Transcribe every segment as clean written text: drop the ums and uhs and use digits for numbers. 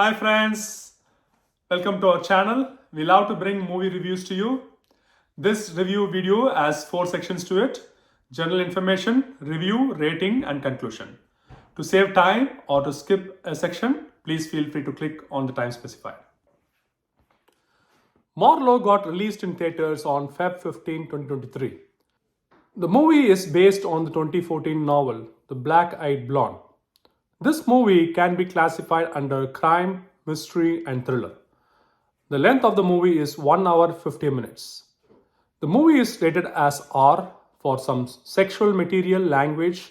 Hi friends, welcome to our channel. We love to bring movie reviews to you. This review video has 4 sections to it: general information, review, rating and conclusion. To save time or to skip a section, please feel free to click on the time specified. Marlowe got released in theaters on Feb 15, 2023. The movie is based on the 2014 novel The Black-Eyed Blonde. This movie can be classified under crime, mystery, and thriller. The length of the movie is 1 hour 50 minutes. The movie is rated as R for some sexual material, language,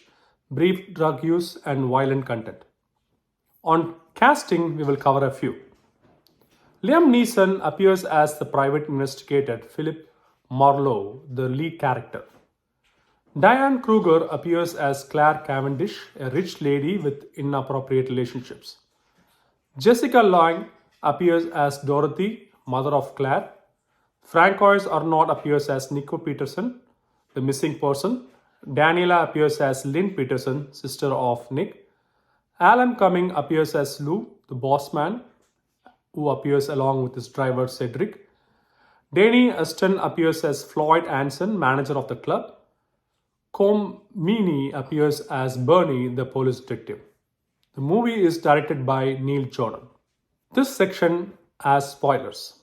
brief drug use, and violent content. On casting, we will cover a few. Liam Neeson appears as the private investigator Philip Marlowe, the lead character. Diane Kruger appears as Claire Cavendish, a rich lady with inappropriate relationships. Jessica Lange appears as Dorothy, mother of Claire. Francois Arnaud appears as Nico Peterson, the missing person. Daniela appears as Lynn Peterson, sister of Nick. Alan Cumming appears as Lou, the boss man, who appears along with his driver Cedric. Danny Aston appears as Floyd Anson, manager of the club. Comini appears as Bernie, the police detective. The movie is directed by Neil Jordan. This section has spoilers.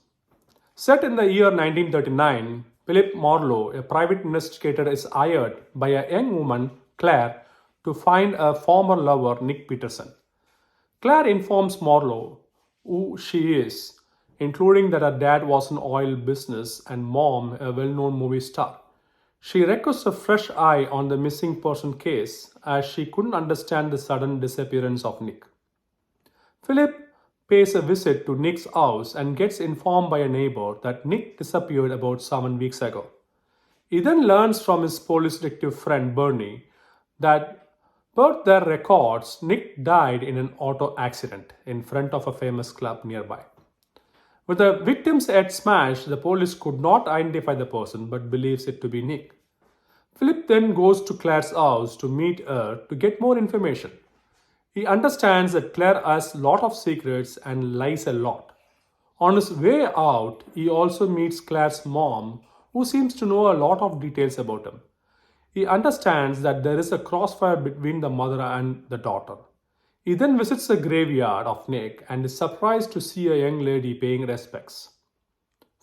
Set in the year 1939, Philip Marlowe, a private investigator, is hired by a young woman, Claire, to find a former lover, Nick Peterson. Claire informs Marlowe who she is, including that her dad was in oil business and mom a well-known movie star. She requests a fresh eye on the missing person case as she couldn't understand the sudden disappearance of Nick. Philip pays a visit to Nick's house and gets informed by a neighbor that Nick disappeared about 7 weeks ago. He then learns from his police detective friend Bernie that per their records, Nick died in an auto accident in front of a famous club nearby. With the victim's head smashed, the police could not identify the person but believes it to be Nick. Philip then goes to Claire's house to meet her to get more information. He understands that Claire has a lot of secrets and lies a lot. On his way out, he also meets Claire's mom, who seems to know a lot of details about him. He understands that there is a crossfire between the mother and the daughter. He then visits the graveyard of Nick and is surprised to see a young lady paying respects.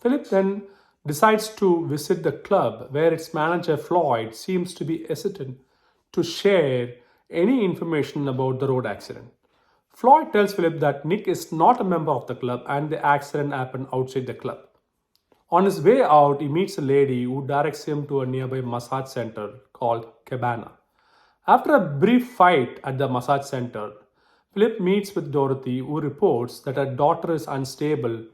Philip then decides to visit the club where its manager Floyd seems to be hesitant to share any information about the road accident. Floyd tells Philip that Nick is not a member of the club and the accident happened outside the club. On his way out, he meets a lady who directs him to a nearby massage center called Cabana. After a brief fight at the massage center, Philip meets with Dorothy, who reports that her daughter is unstable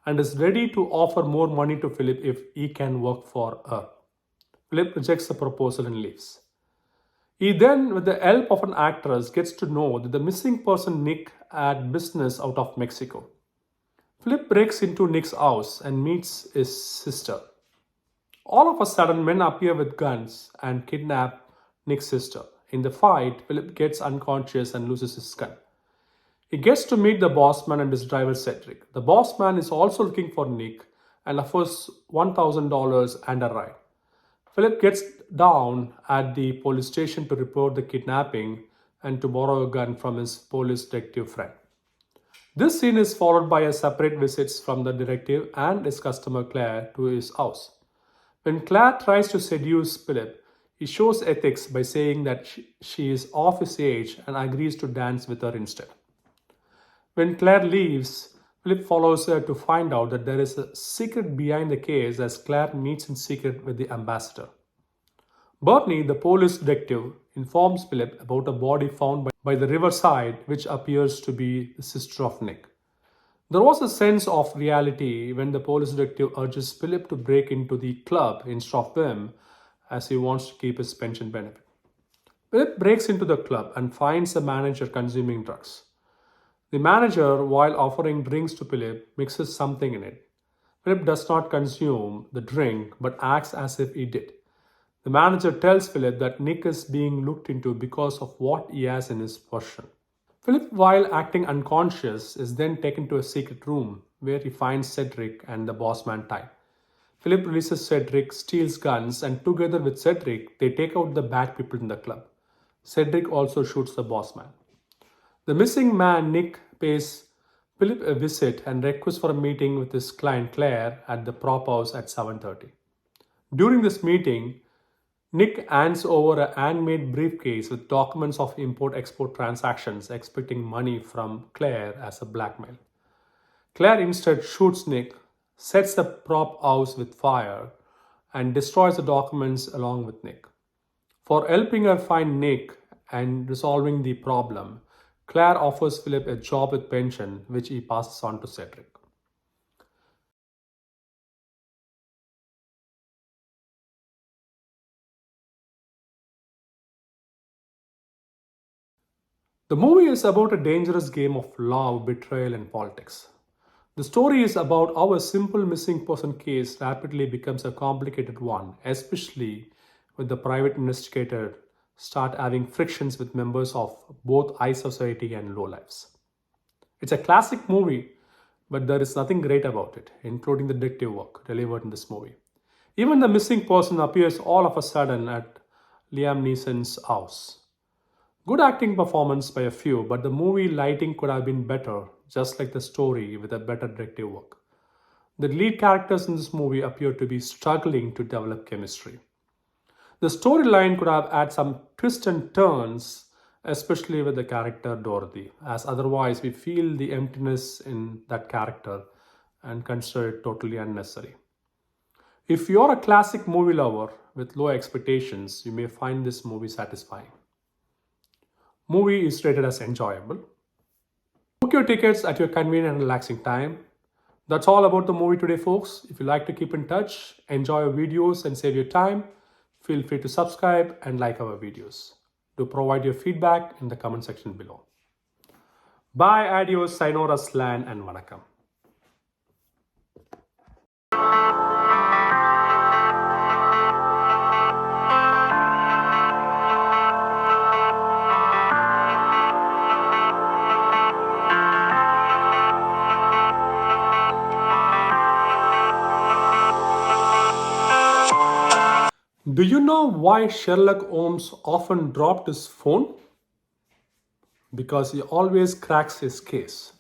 and is ready to offer more money to Philip if he can work for her. Philip rejects the proposal and leaves. He then, with the help of an actress, gets to know that the missing person Nick had business out of Mexico. Philip breaks into Nick's house and meets his sister. All of a sudden, men appear with guns and kidnap Nick's sister. In the fight, Philip gets unconscious and loses his gun. He gets to meet the boss man and his driver Cedric. The boss man is also looking for Nick and offers $1,000 and a ride. Philip gets down at the police station to report the kidnapping and to borrow a gun from his police detective friend. This scene is followed by a separate visits from the detective and his customer Claire to his house. When Claire tries to seduce Philip, he shows ethics by saying that she is of his age and agrees to dance with her instead. When Claire leaves, Philip follows her to find out that there is a secret behind the case as Claire meets in secret with the ambassador. Bernie, the police detective, informs Philip about a body found by the riverside which appears to be the sister of Nick. There was a sense of reality when the police detective urges Philip to break into the club instead of him as he wants to keep his pension benefit. Philip breaks into the club and finds the manager consuming drugs. The manager, while offering drinks to Philip, mixes something in it. Philip does not consume the drink but acts as if he did. The manager tells Philip that Nick is being looked into because of what he has in his possession. Philip, while acting unconscious, is then taken to a secret room where he finds Cedric and the bossman Ty. Philip releases Cedric, steals guns, and together with Cedric, they take out the bad people in the club. Cedric also shoots the bossman. The missing man, Nick, pays Philip a visit and requests for a meeting with his client Claire at the prop house at 7:30. During this meeting, Nick hands over a handmade briefcase with documents of import export transactions, expecting money from Claire as a blackmail. Claire instead shoots Nick, sets the prop house with fire, and destroys the documents along with Nick. For helping her find Nick and resolving the problem, Claire offers Philip a job with pension, which he passes on to Cedric. The movie is about a dangerous game of love, betrayal, and politics. The story is about how a simple missing person case rapidly becomes a complicated one, especially when the private investigator start having frictions with members of both high society and low lives. It's a classic movie, but there is nothing great about it, including the detective work delivered in this movie. Even the missing person appears all of a sudden at Liam Neeson's house. Good acting performance by a few, but the movie lighting could have been better, just like the story with a better detective work. The lead characters in this movie appear to be struggling to develop chemistry. The storyline could have had some twists and turns, especially with the character Dorothy, as otherwise we feel the emptiness in that character and consider it totally unnecessary. If you're a classic movie lover with low expectations, you may find this movie satisfying. Movie is rated as enjoyable. Book your tickets at your convenient and relaxing time. That's all about the movie today, folks. If you like to keep in touch, enjoy our videos, and save your time, feel free to subscribe and like our videos. Do provide your feedback in the comment section below. Bye, adios, sayonara, slan, and vanakkam. Do you know why Sherlock Holmes often dropped his phone? Because he always cracks his case.